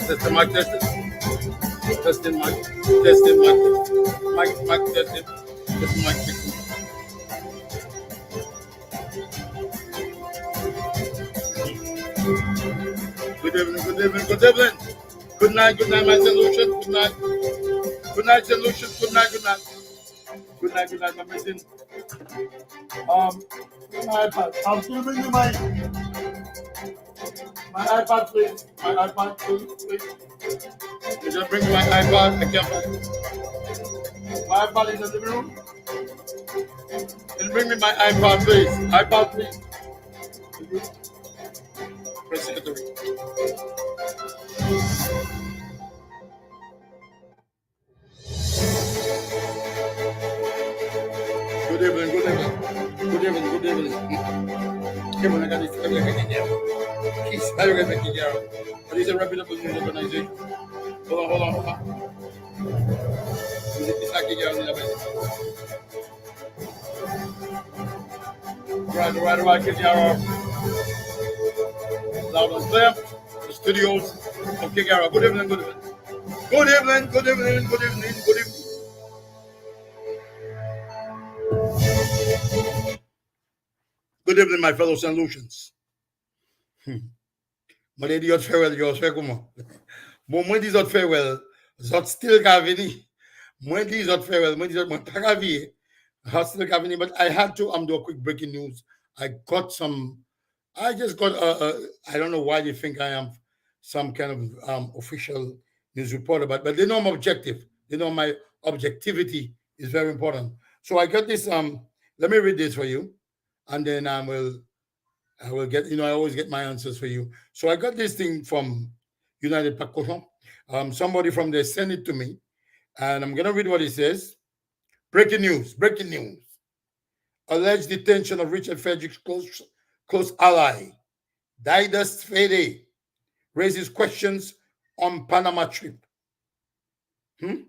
Testing, mic, testing. Testing, mic, testing, mic, mic, testing. Testing, mic, testing. Good evening, good evening, good evening. Good night, my solution. Good night. Good night, solution. Good night, good night. Good night, my missing. My iPad. Can you bring me my iPad, please? My iPad, please. You just bring my iPad. I can't find it. My iPad is in the living room. Can you bring me my iPad, please? iPad, please. Press secretary. Good evening, good evening. Good evening, good evening. Come on, I got this. He's very making care of. But he's a reputable news organization. Hold on. It's like a girl in a bed. Right, Kigara. Loud and clear. The studios of Kigara. Good evening, good evening. Good evening, good evening, good evening, good evening. Good evening, my fellow St. Lucians. Mwen di yot fè wel, yot fè kouman. Mwen di yot fè wel, yot still ka vini. Mwen di yot fè wel, mwen di yot mwen pa ka viye. Yot still ka vini, but I had to do a quick breaking news. I just got, I don't know why they think I am some kind of official news reporter, but they know I'm objective. They know my objectivity is very important. So I got this, let me read this for you, and then I will get, I always get my answers for you. So I got this thing from United Pacochon. Somebody from there sent it to me, and I'm going to read what it says. Breaking news. Alleged detention of Richard Frederick's close ally, Didas Fede, raises questions on Panama trip. In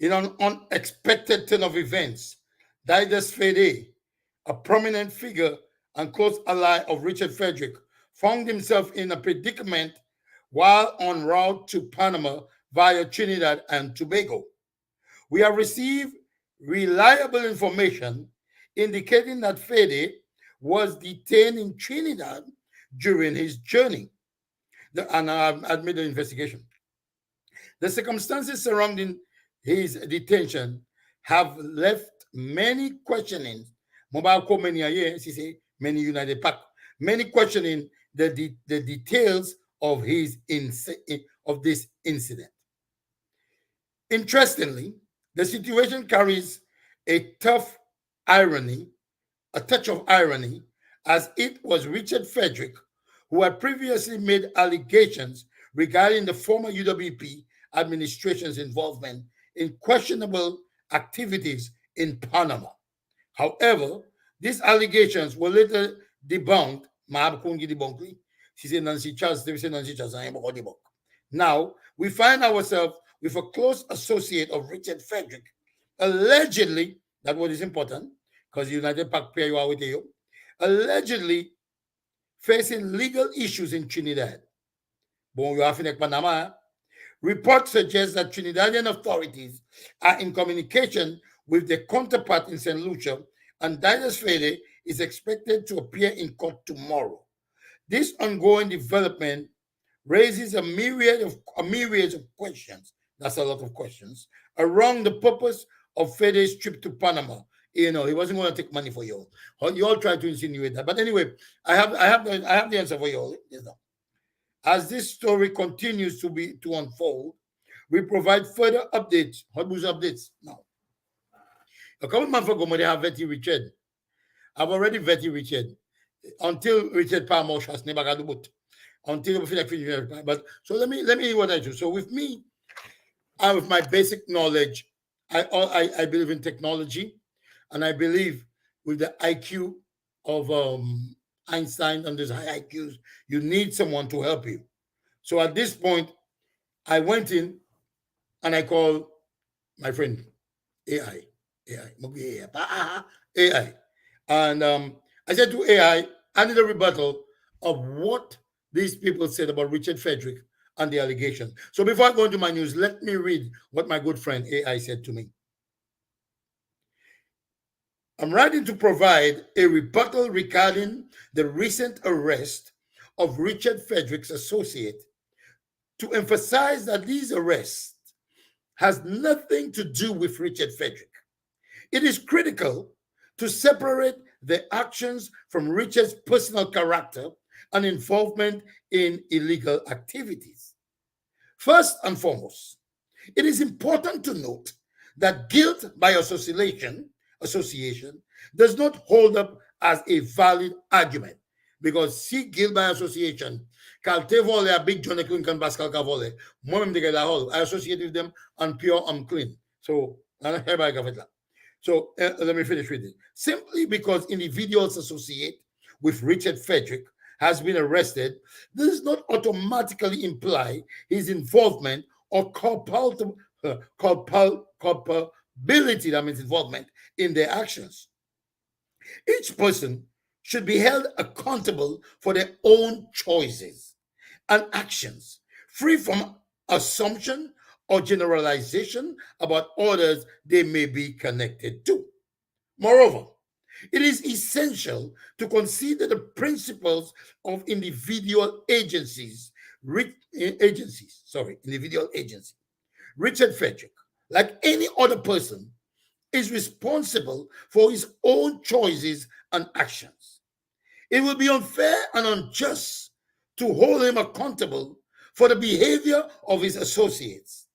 an unexpected turn of events, Didas Fede, a prominent figure and close ally of Richard Frederick, found himself in a predicament while en route to Panama via Trinidad and Tobago. We have received reliable information indicating that Fede was detained in Trinidad during his journey, and I've made an investigation. The circumstances surrounding his detention have left many questionings. Many United Pac, many questioning the details of this incident. Interestingly, the situation carries a touch of irony, as it was Richard Frederick who had previously made allegations regarding the former UWP administration's involvement in questionable activities in Panama. However, these allegations were later debunked. She said Nancy Charles, they say Nancy Charles. Now, we find ourselves with a close associate of Richard Frederick, allegedly, that what is important, because United Pac pay you out with you, allegedly facing legal issues in Trinidad. Bon, you have in Panama. Reports suggest that Trinidadian authorities are in communication with their counterpart in St. Lucia, and Didas Fede is expected to appear in court tomorrow. This ongoing development raises a myriad of questions. That's a lot of questions around the purpose of Fede's trip to Panama. You know, he wasn't going to take money for you all. You all try to insinuate that, but anyway, I have the answer for you all. You know, as this story continues to unfold, we provide further updates. What was updates now? A couple months ago, when they have Vetty Richard, I've already vetted Richard until Richard Palmer has never got the boot. Until we finish. But so let me what I do. So with me, with my basic knowledge, I believe in technology, and I believe with the IQ of Einstein and those high IQs, you need someone to help you. So at this point, I went in and I called my friend AI. AI. And I said to AI, I need a rebuttal of what these people said about Richard Frederick and the allegations. So before I go into my news, let me read what my good friend AI said to me. I'm writing to provide a rebuttal regarding the recent arrest of Richard Frederick's associate, to emphasize that these arrests has nothing to do with Richard Frederick. It is critical to separate the actions from Richard's personal character and involvement in illegal activities. First and foremost, it is important to note that guilt by association does not hold up as a valid argument, because see guilt by association, Kalte vole a big Johnny Clinton Pascal Cavole, I associate with them and pure unclean. So so let me finish reading. Simply because individuals associate with Richard Frederick has been arrested does not automatically imply his involvement or culpability, that means involvement in their actions. Each person should be held accountable for their own choices and actions, free from assumption or generalization about others they may be connected to. Moreover, it is essential to consider the principles of individual agencies. Individual agency. Richard Frederick, like any other person, is responsible for his own choices and actions. It would be unfair and unjust to hold him accountable for the behavior of his associates,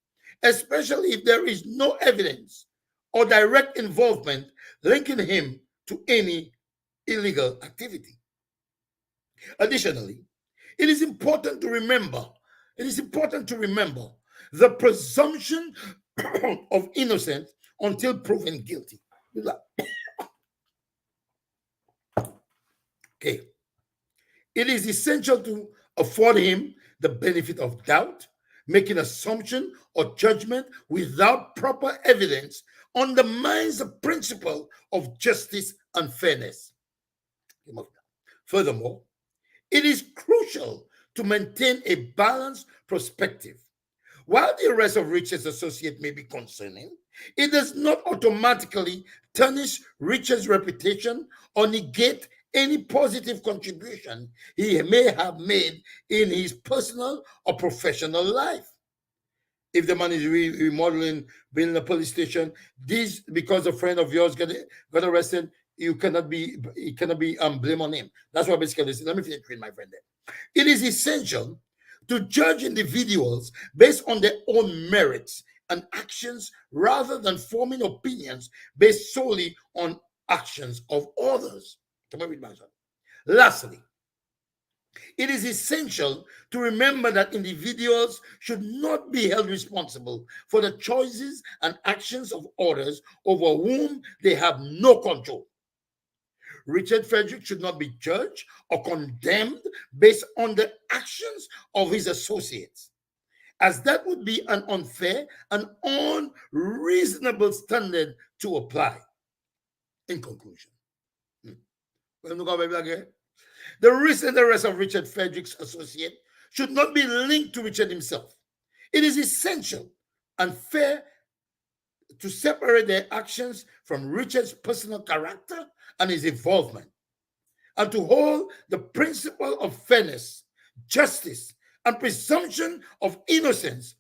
especially if there is no evidence or direct involvement linking him to any illegal activity. Additionally, it is important to remember the presumption of innocence until proven guilty. Okay. It is essential to afford him the benefit of doubt. Making assumption or judgment without proper evidence undermines the principle of justice and fairness. Furthermore, it is crucial to maintain a balanced perspective. While the arrest of Richard's associate may be concerning, it does not automatically tarnish Richard's reputation or negate any positive contribution he may have made in his personal or professional life. If the man is remodeling, building a police station, this because a friend of yours got arrested, it cannot be blame on him. That's what basically let me finish with my friend there. It is essential to judge individuals based on their own merits and actions rather than forming opinions based solely on actions of others. Come on, read myself. Lastly, it is essential to remember that individuals should not be held responsible for the choices and actions of others over whom they have no control. Richard Frederick should not be judged or condemned based on the actions of his associates, as that would be an unfair and unreasonable standard to apply. In conclusion, the recent arrest of Richard Frederick's associate should not be linked to Richard himself. It is essential and fair to separate their actions from Richard's personal character and his involvement, and to hold the principle of fairness, justice, and presumption of innocence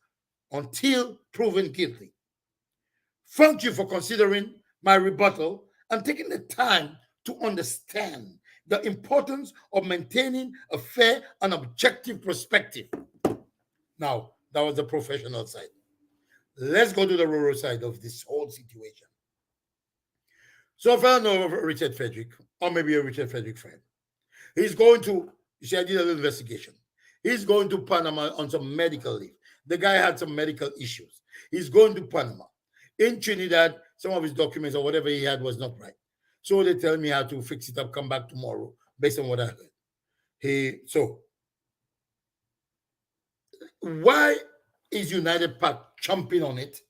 until proven guilty. Thank you for considering my rebuttal and taking the time to understand the importance of maintaining a fair and objective perspective. Now, that was the professional side. Let's go to the rural side of this whole situation. So, if I know of Richard Frederick, or maybe a Richard Frederick friend, he's going to, you see, I did a little investigation. He's going to Panama on some medical leave. The guy had some medical issues. He's going to Panama. In Trinidad, some of his documents or whatever he had was not right. So they tell me how to fix it up, come back tomorrow, based on what I heard. So why is United Pack jumping on it?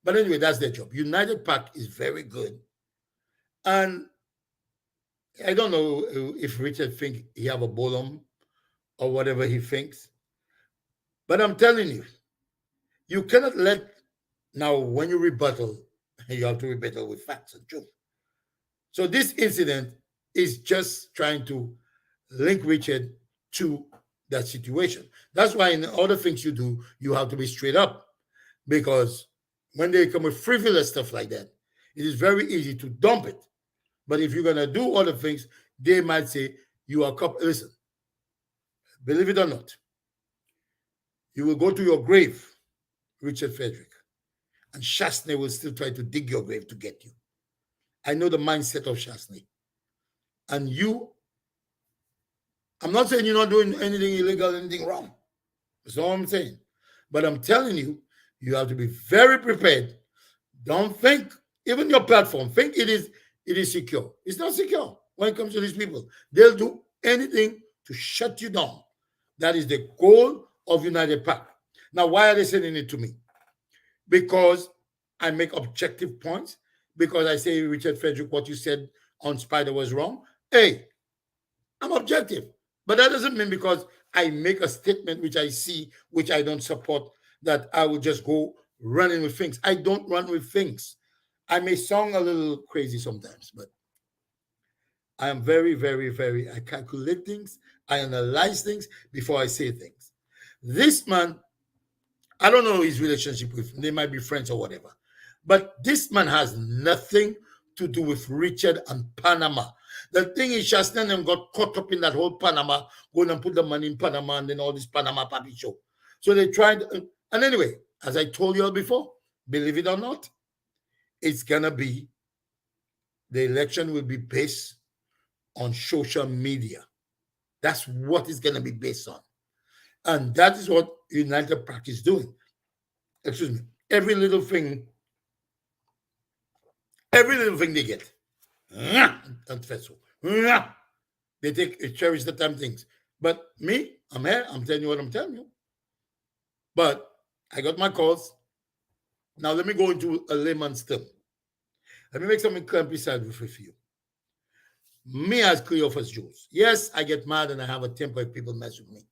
But anyway, that's their job. United Pack is very good. And I don't know if Richard thinks he have a bolum or whatever he thinks. But I'm telling you, you cannot let, now when you rebuttal, you have to rebuttal with facts and truth. So this incident is just trying to link Richard to that situation. That's why in other things you do, you have to be straight up. Because when they come with frivolous stuff like that, it is very easy to dump it. But if you're going to do other things, they might say, you are couple. Listen, believe it or not, you will go to your grave, Richard Frederick, and Shasney will still try to dig your grave to get you. I know the mindset of Shasney. And you, I'm not saying you're not doing anything illegal, anything wrong. That's all I'm saying. But I'm telling you, you have to be very prepared. Don't think, even your platform, think it is secure. It's not secure when it comes to these people. They'll do anything to shut you down. That is the goal of United Pack. Now, why are they sending it to me? Because I make objective points, because I say, Richard Frederick, what you said on Spider was wrong. Hey, I'm objective. But that doesn't mean because I make a statement which I see, which I don't support, that I will just go running with things. I don't run with things. I may sound a little crazy sometimes, but I am very, very, very, I calculate things, I analyze things before I say things. This man, I don't know his relationship with, they might be friends or whatever, but this man has nothing to do with Richard and Panama. The thing is, Shastan and got caught up in that whole Panama, going and put the money in Panama and then all this Panama puppy show. So they tried, and anyway, as I told you all before, believe it or not, it's gonna be, the election will be based on social media. That's what it's gonna be based on. And that is what United Pack is doing. Excuse me. Every little thing they get. They cherish the time things. But me, I'm here, I'm telling you what I'm telling you. But I got my calls. Now let me go into a layman's term. Let me make something clear beside with you. Me as Cleophas Jules. Yes, I get mad and I have a temper if people mess with me.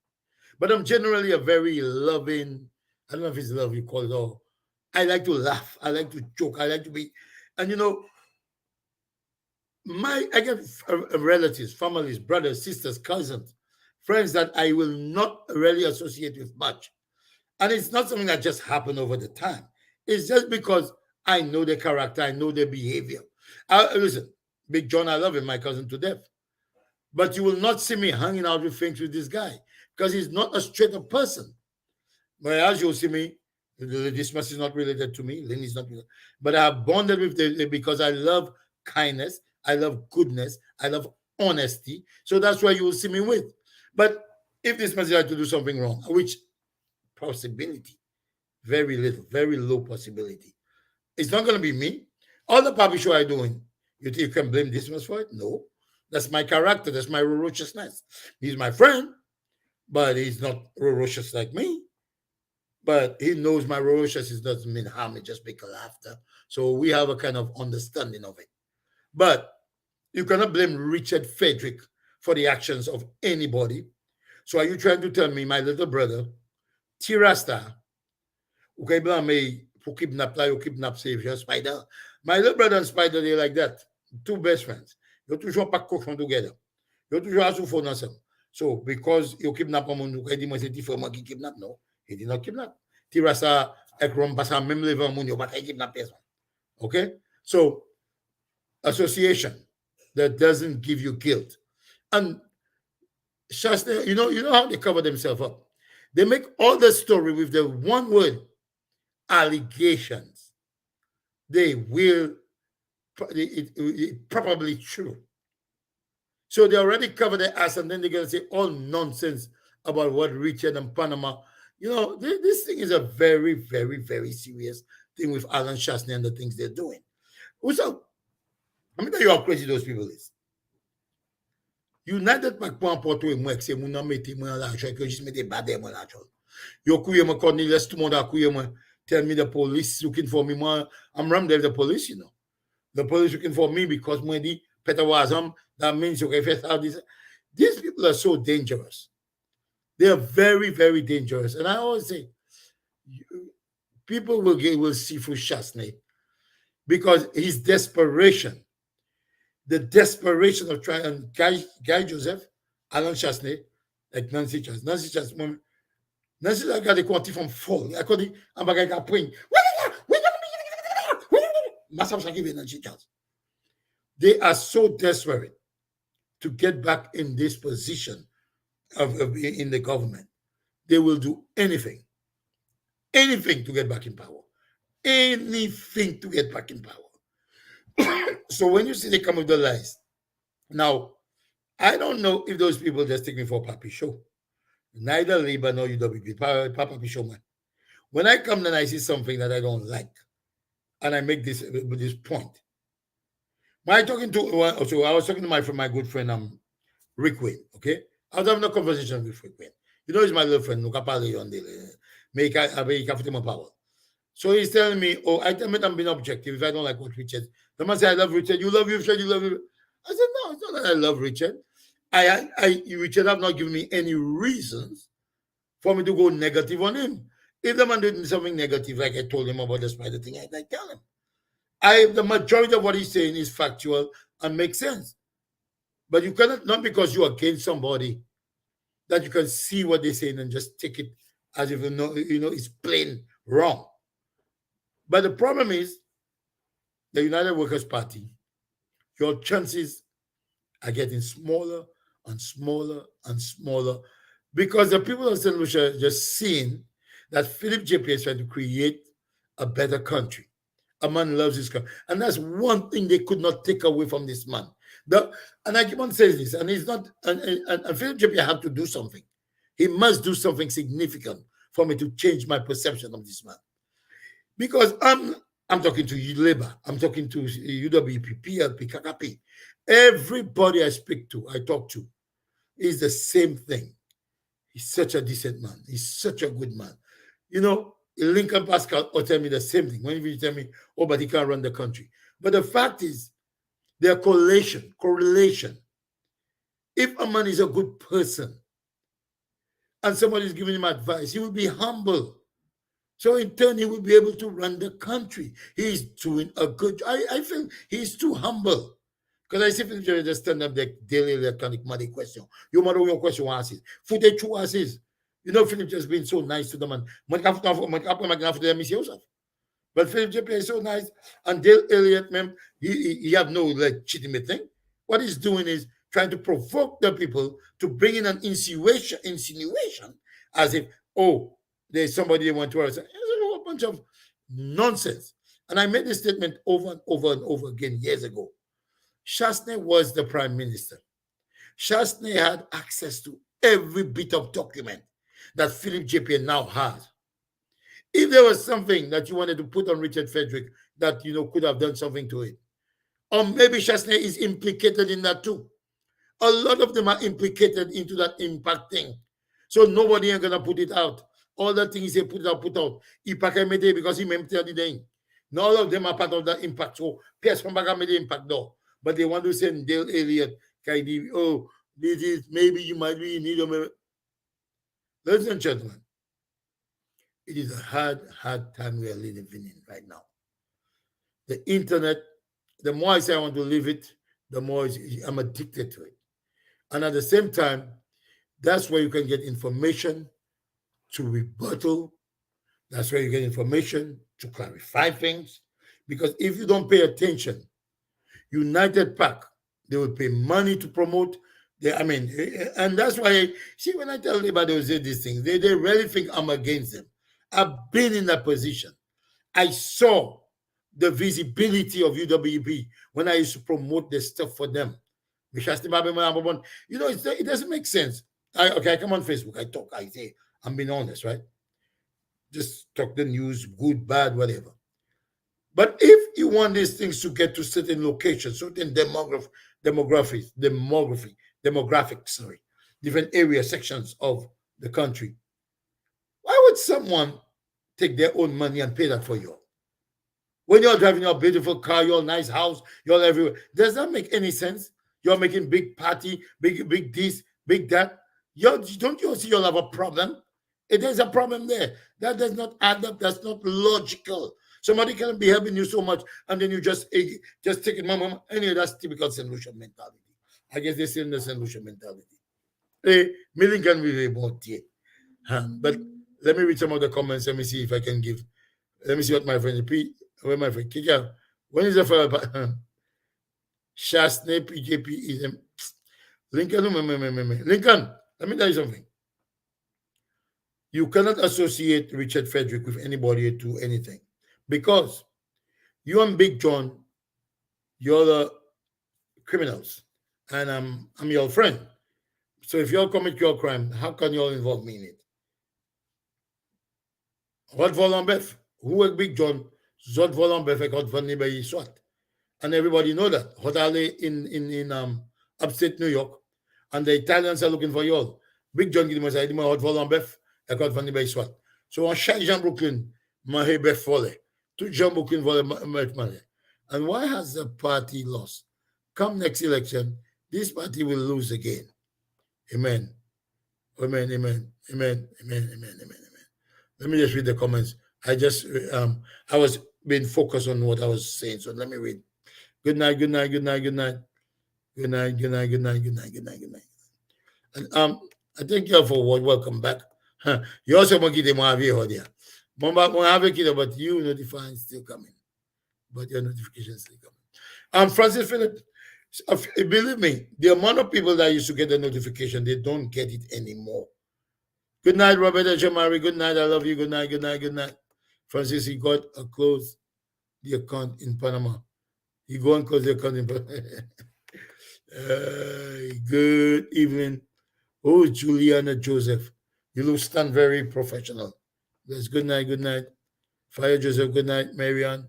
But I'm generally a very loving, I don't know if it's love you call it, or I like to laugh. I like to joke. I like to be, and you know, I get relatives, families, brothers, sisters, cousins, friends that I will not really associate with much. And it's not something that just happened over the time. It's just because I know their character, I know their behavior. Listen, Big John, I love him, my cousin to death. But you will not see me hanging out with things with this guy because he's not a straight up person. Whereas you'll see me, this much is not related to me, Lynn is not related. But I have bonded with them because I love kindness, I love goodness, I love honesty. So that's why you will see me with. But if this man had to do something wrong, which possibility, very little, very low possibility, it's not going to be me. All the puppy show I doing, you can blame this man for it? No. That's my character. That's my ferociousness. He's my friend, but he's not ferocious like me. But he knows my ferociousness doesn't mean harm. It just make a laughter. So we have a kind of understanding of it. But you cannot blame Richard Frederick for the actions of anybody. So are you trying to tell me, my little brother, Tirasta, okay, blame pour kidnap là, yo kidnap Savior Spider. My little brother and Spider, they like that. Two best friends. Yo toujours pas cochon together. Yo toujours à souffrir ensemble. So, because you kidnap a moun, you dit moi c'est différent qui kidnap, no. He did not kidnap. Tira sa ek rom pas même level moun, yo pas kidnap personne. Okay? So, association that doesn't give you guilt. And Shasta, you know how they cover themselves up. They make all the story with the one word allegations. They will it probably true. So they already cover their ass, and then they're gonna say all nonsense about what Richard and Panama. This thing is a very, very, very serious thing with Alan Shastney and the things they're doing. So, let me tell you how crazy those people is. United pas pour emporter moi que c'est mon nom mettez moi l'argent que juste mettez bader moi l'argent. Yo couille moi Cornelius tout le monde a couille moi. Tell me the police looking for me. Moi, I'm running the police, The police looking for me because moi dit Peter Wazam, that means you can face out this. These people are so dangerous. They are very, very dangerous. And I always say people will see through Shastney because his desperation. The desperation of trying, and Guy Joseph, Alan Chasney, like Nancy Chas. Nancy Chas, Nancy Chas got the quantity from fall. I call it, I'm going to bring. Nancy Chas. They are so desperate to get back in this position of being in the government. They will do anything to get back in power. Anything to get back in power. So when you see they come with the lies, now, I don't know if those people just take me for a Papi show. Neither Labour nor UWP, Papi show man. When I come and I see something that I don't like, and I make this point. I was talking to my good friend Rick Wayne, okay? I was having a conversation with Rick Wayne. He's my little friend, power. So he's telling me, I tell me I'm being objective if I don't like what Richard. The man said, I love Richard, you love Richard, you love him. I said, no, it's not that I love Richard. Richard have not given me any reasons for me to go negative on him. If the man did something negative, like I told him about the spider thing, I tell him. The majority of what he's saying is factual and makes sense. But you cannot, not because you're against somebody, that you can see what they're saying and just take it as if it's plain wrong. But the problem is, the United Workers' Party, your chances are getting smaller and smaller and smaller because the people of St. Lucia are just seeing that Philip JP is trying to create a better country. A man loves his country. And that's one thing they could not take away from this man. And I keep on saying this, and he's not, and Philip JP had to do something. He must do something significant for me to change my perception of this man. Because I'm talking to Labour, I'm talking to UWP, PLP, KKP. Everybody I talk to, is the same thing. He's such a decent man. He's such a good man. Lincoln Pascal will tell me the same thing. When you tell me, but he can't run the country. But the fact is, their correlation. If a man is a good person and somebody is giving him advice, he will be humble. So in turn, he will be able to run the country. He's doing a good job. I feel he's too humble. Because I see Philip just stand up the daily electronic money question. You matter your question asks. Footage two asks. Philip just been so nice to the man. But Philip JP is so nice. And Dale Elliott, man, he have no legitimate thing. What he's doing is trying to provoke the people to bring in an insinuation as if, there's somebody they want to arrest. It's a whole bunch of nonsense. And I made this statement over and over and over again years ago. Shastney was the prime minister. Shastney had access to every bit of document that Philip JP now has. If there was something that you wanted to put on Richard Frederick that, could have done something to it, or maybe Shastney is implicated in that too. A lot of them are implicated into that impact thing. So nobody ain't going to put it out. All the things they put out. He pack because he may tell the thing. Not all of them are part of that impact. So PS from back the impact though. But they want to send Dale Elliott, this is maybe you might be in need of. Ladies and gentlemen, It is a hard time we are living in right now. The internet, the more I say I want to live it, the more I'm addicted to it. And at the same time, that's where you can get information to rebuttal. That's where you get information to clarify things. Because if you don't pay attention, United Pack, they will pay money to promote. And that's why, see, when I tell anybody who say these things, they really think I'm against them. I've been in that position. I saw the visibility of UWB when I used to promote the stuff for them. You know, it doesn't make sense. I come on Facebook, I talk, I say, I'm being honest, right? Just talk the news, good, bad, whatever. But if you want these things to get to certain locations, certain demographics, sorry, different area sections of the country, why would someone take their own money and pay that for you? When you're driving your beautiful car, your nice house, you're everywhere. Does that make any sense? You're making big party, big this, big that. Don't you see you'll have a problem? There's a problem there. That does not add up. That's not logical. Somebody can be helping you so much, and then you just take it, mama. Anyway, that's typical solution mentality. I guess they're still in the solution mentality. Million can be about here. But let me read some of the comments. Let me see if I can give. Let me see what my friend repeat. Where my friend Kika. When is the file? Shasne PJP is Lincoln. Lincoln, let me tell you something. You cannot associate Richard Frederick with anybody to anything because you and Big John, you're the criminals, and I'm your friend. So if you all commit your crime, how can you all involve me in it? What volant bef? Who is Big John? Zot volant bef ek hot van nie by swat. And everybody know that. Hot alley in upstate New York. And the Italians are looking for you all. Big John qui dit moi ça, il dit moi hot volant bef ek hot van nie by swat. So on chaque Jean Brooklyn, my bef volley. Tout Jean Brooklyn volley money. And why has the party lost? Come next election, this party will lose again. Amen. Amen. Amen. Amen. Amen. Amen. Amen. Let me just read the comments. I was being focused on what I was saying. So let me read. Good night, good night, good night, good night. Good night, good night, good night, good night, good night, good night. And I thank you all for welcome back. You also want to get them here. But you notifying still coming. But your notification still coming. Francis Philip, believe me, the amount of people that used to get the notification, they don't get it anymore. Good night, Robert Jamari. Good night. I love you. Good night. Good night. Good night. Francis, he got a close the account in Panama. He go and close the account in Panama. Good evening. Oh, Juliana Joseph. You look stand very professional. Yes, good night. Good night. Fire Joseph. Good night, Marianne.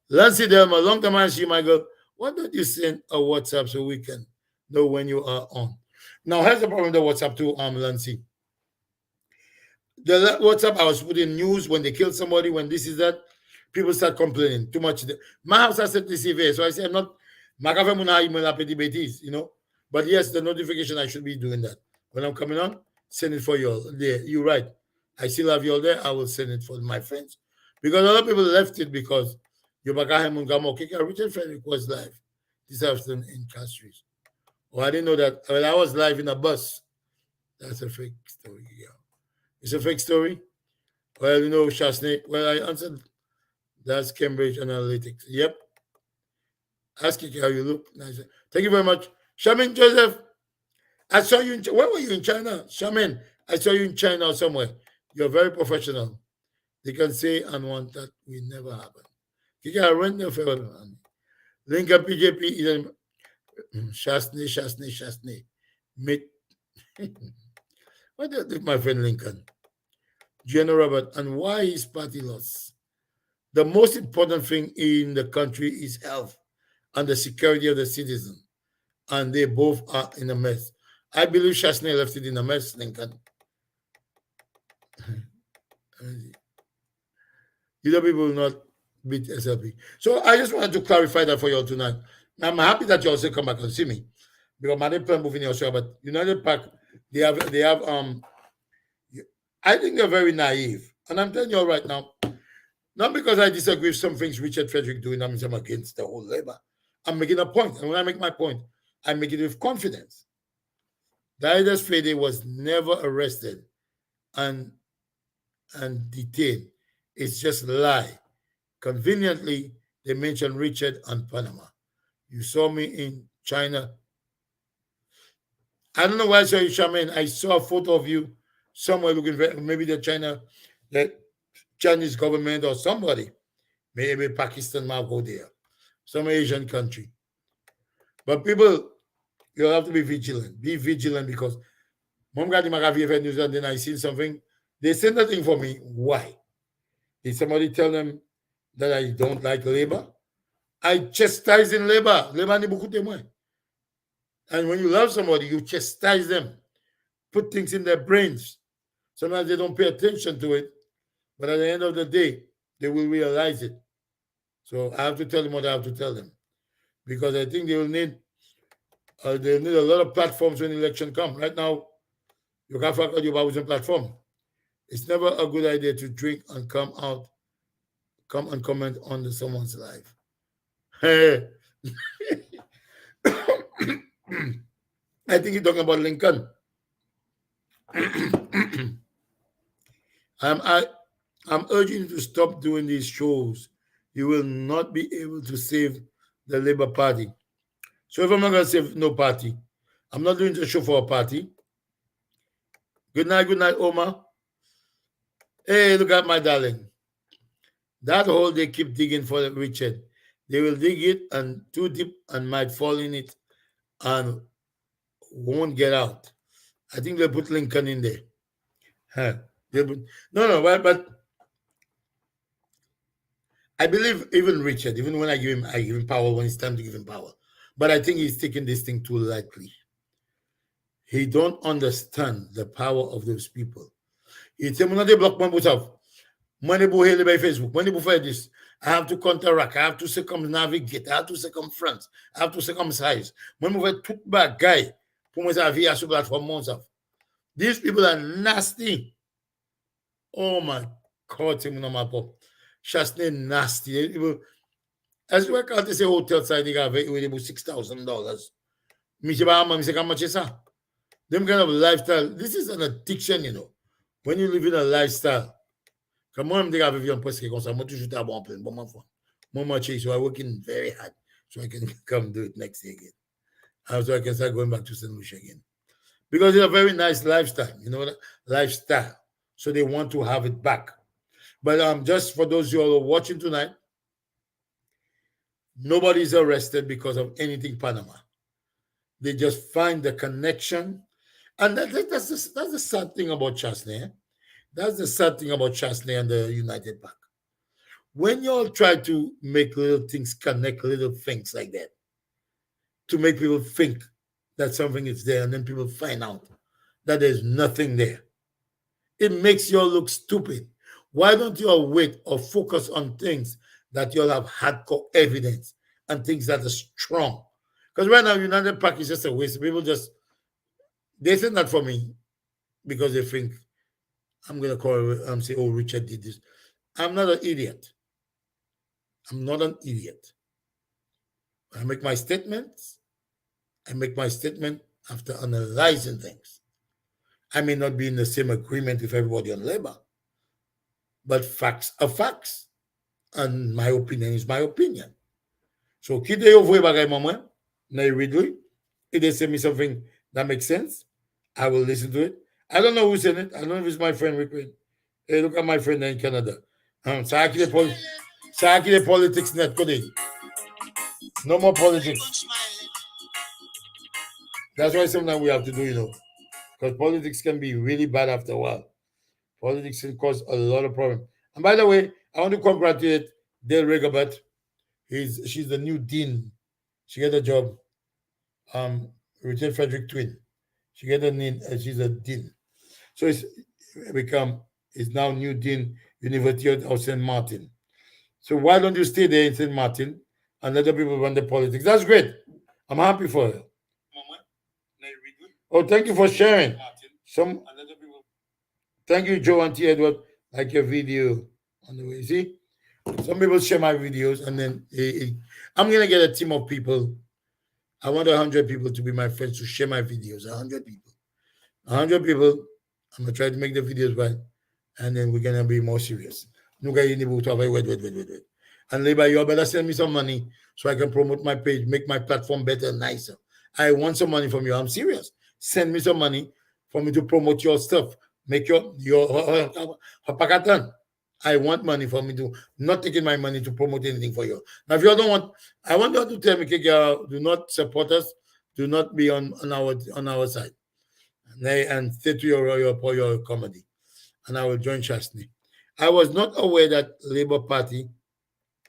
Lancy Delma, long time I see you, my girl. Why don't you send a WhatsApp so we can know when you are on? Now, here's the problem with the WhatsApp too, Lancy. The WhatsApp, I was putting news when they killed somebody, when this is that, people start complaining too much. My house has set the CV, so I say I'm not. You know, but yes, the notification I should be doing that when I'm coming on. Send it for you all. There, you're right. I still have you all there. I will send it for my friends because a lot of people left it because Richard Frederick was live this afternoon in Castries. Oh, I didn't know that. Well, I was live in a bus. That's a fake story. Yeah. It's a fake story. Well, you know, Shasnik. Well, I answered. That's Cambridge Analytics. Yep. Ask you how you look. Nice. Thank you very much. Shamin Joseph, I saw you in where were you in China? Shamin, I saw you in China or somewhere. You're very professional. They can say unwanted that will never happen. Kika run your favor. Linka PJP is Shasni. Meet. What do you think, my friend Lincoln? General Robert, and why is party lost? The most important thing in the country is health and the security of the citizen. And they both are in a mess. I believe Shasney left it in a mess, Lincoln. Either people will not beat SLP. So I just wanted to clarify that for you all tonight. I'm happy that you also come back and see me. Because my name plan moving in Australia, but United Pack, they have I think they're very naive. And I'm telling you all right now, not because I disagree with some things Richard Frederick doing, I mean, I'm against the whole labor. I'm making a point. And when I make my point, I make it with confidence. Didas Fede was never arrested and detained. It's just a lie. Conveniently, they mentioned Richard and Panama. You saw me in China. I don't know why I saw you, Charmaine. I saw a photo of you somewhere looking very, maybe the Chinese government or somebody. Maybe Pakistan might go there. Some Asian country. But people, you have to be vigilant. Be vigilant because Mom got in my news and then I seen something. They said nothing for me. Why? Did somebody tell them that I don't like labor? I chastise in labor. Labor ni beaucoup témoin. And when you love somebody, you chastise them, put things in their brains. Sometimes they don't pay attention to it, but at the end of the day, they will realize it. So I have to tell them what I have to tell them, because I think they'll need a lot of platforms when election come. Right now, you can't forget about using platform. It's never a good idea to drink and come and comment on someone's life. I think you're talking about Lincoln. I'm urging you to stop doing these shows. You will not be able to save the Labour Party. So if I'm not going to save no party, I'm not doing the show for a party. Good night, Omar. Hey, look at my darling. That hole they keep digging for Richard. They will dig it and too deep and might fall in it and won't get out. I think they'll put Lincoln in there. Huh. But I believe even Richard, even when I give him power when it's time to give him power. But I think he's taking this thing too lightly. He don't understand the power of those people. He tell me not they block my book. Money bo hele by Facebook. Money bo for this. I have to counteract. I have to circumnavigate. I have to circumference. I have to circumcise. Money bo tout bad guy. Pour moi ça vie à sur plateforme. These people are nasty. Oh my God, c'est mon ma pop. Chasne nasty. As you work out, they say hotel side, they got about $6,000. Me say, how much is that? Them kind of lifestyle. This is an addiction, you know. When you live in a lifestyle. Comme moi, je me dis presque comme ça. Moi, toujours à bon plein. Bon, moi, so I'm working very hard so I can come do it next year again. So I can start going back to St. Lucia again. Because it's a very nice lifestyle, you know, lifestyle. So they want to have it back. But just for those who are watching tonight, nobody's arrested because of anything Panama. They just find the connection. And that's the sad thing about Chasney. Eh? That's the sad thing about Chasney and the United Bank. When you all try to make little things connect, little things like that, to make people think that something is there, and then people find out that there's nothing there, it makes you all look stupid. Why don't you all wait or focus on things that you all have hardcore evidence and things that are strong? Because right now, United Park is just a waste. People they think that for me because they think I'm going to call say, oh, Richard did this. I'm not an idiot. I'm not an idiot. I make my statements. I make my statement after analyzing things. I may not be in the same agreement with everybody on labor, but facts are facts. And my opinion is my opinion. So, if they read it, if they say me something that makes sense, I will listen to it. I don't know who's in it. I don't know if it's my friend Rick. Hey, look at my friend in Canada. Saki the politics net today. No more politics. That's why sometimes we have to do, you know, because politics can be really bad after a while. Politics can cause a lot of problems. And by the way, I want to congratulate Dale Rigobert. She's the new dean. She got a job. Richard Frederick twin. She got a name. She's a dean. So it's now new dean University of St. Martin. So why don't you stay there in St. Martin and let the people run the politics? That's great. I'm happy for her. Oh, thank you for sharing. Thank you, Joe and T. Edward. like your video on the way. See, some people share my videos, and then I'm gonna get a team of people. I want 100 people to be my friends to share my videos. 100 people. 100 people. I'm gonna try to make the videos right, and then we're gonna be more serious. Nuga yini buta vai wait. And labor, you better send me some money so I can promote my page, make my platform better and nicer. I want some money from you. I'm serious. Send me some money for me to promote your stuff. Make your pakatan. I want money for me to not taking my money to promote anything for you. Now, if you don't want, I want you to tell me, Keke, do not support us. Do not be on our side, and stay to your comedy. And I will join Chastney. I was not aware that Labour Party.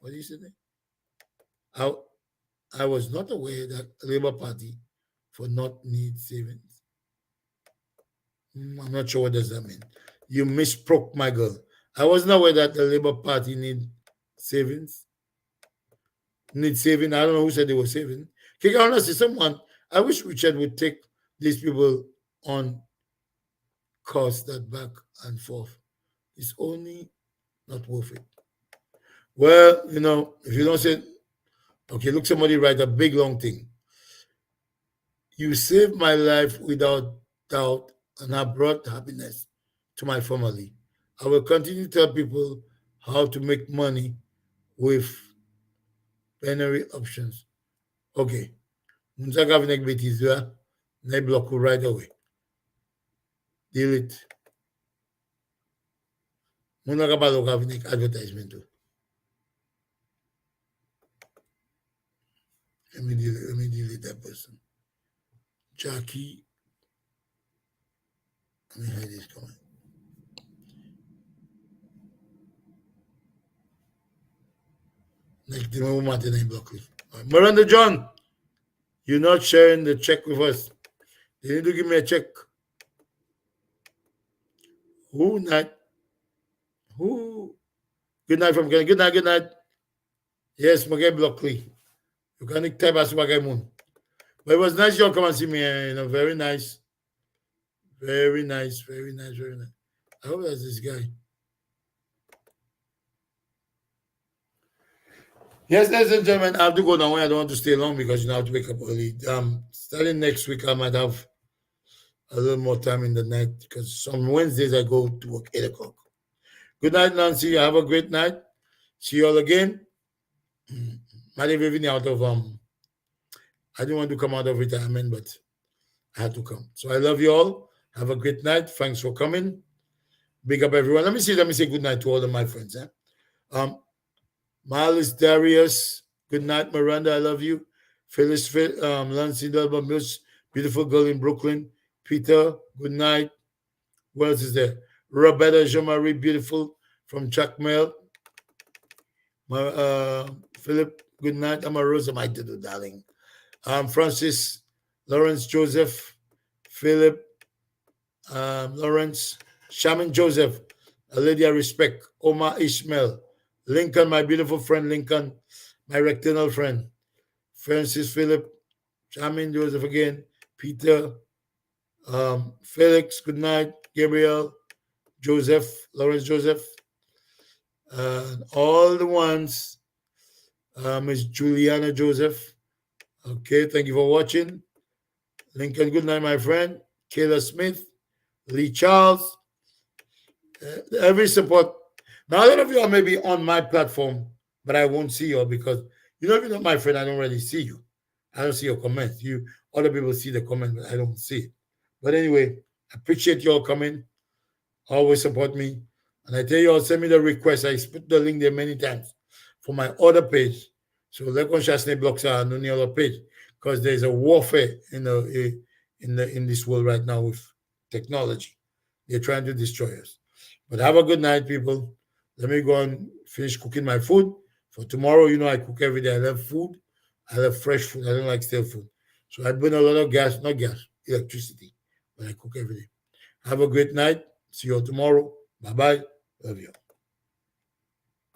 What did you say there? I, I was not aware that Labour Party for not need savings. I'm not sure what does that mean. You misspoke, my girl. I wasn't aware that the Labour Party need savings. Need saving. I don't know who said they were saving. Can I honestly, someone, I wish Richard would take these people on course that back and forth. It's only not worth it. Well, if you don't say, okay, look, somebody write a big long thing. You saved my life without doubt and have brought happiness to my family. I will continue to tell people how to make money with binary options. Okay. Munzaka vinek betizwa, ne block right away. Delete. Munaka baloka vinek advertisement too. Let me delete that person. Jackie. Let me hide this comment. Next thing we want to block it. Miranda John, you're not sharing the check with us. You need to give me a check. Who night? Who? Good night from Canada. Good night. Yes, Magay Blockley. You can type as Magay Moon. But it was nice you come and see me. Very nice. Very nice. Very nice. Very nice. I hope that's this guy. Yes, ladies and gentlemen, I have to go now. I don't want to stay long because I have to wake up early. Starting next week, I might have a little more time in the night because some Wednesdays I go to work 8 o'clock. Good night, Nancy. Have a great night. See you all again. I didn't out of I didn't want to come out of retirement, but I had to come. So I love you all. Have a great night. Thanks for coming. Big up everyone. Let me say good night to all of my friends. Miles Darius, good night, Miranda. I love you. Phyllis, Lancy Delba Mills, beautiful girl in Brooklyn. Peter, good night. Who else is there? Roberta Jean-Marie, beautiful from Chuck Mail. Philip, good night. I'm a Rosa, my little darling. Francis, Lawrence Joseph, Philip, Lawrence, Shaman Joseph, a lady I respect, Omar Ishmael, Lincoln, my beautiful friend Lincoln, my rectangle friend, Francis Philip, Shaman Joseph again, Peter, Felix, good night, Gabriel, Joseph, Lawrence Joseph, all the ones, Miss Juliana Joseph. Okay, thank you for watching. Lincoln, good night, my friend. Kayla Smith, Lee Charles, every support. Now, a lot of you are maybe on my platform, but I won't see you because if you're not my friend, I don't really see you. I don't see your comments. Other people see the comment, but I don't see it. But anyway, I appreciate you all coming. Always support me. And I tell you all, send me the request. I put the link there many times for my other page. So Lekon Shasne blocks are on the other page because there's a warfare in this world right now with technology. They're trying to destroy us. But have a good night, people. Let me go and finish cooking my food. For tomorrow, I cook every day. I love food. I love fresh food. I don't like stale food. So I burn a lot of gas, not gas, electricity. But I cook every day. Have a great night. See you all tomorrow. Bye-bye. Love you.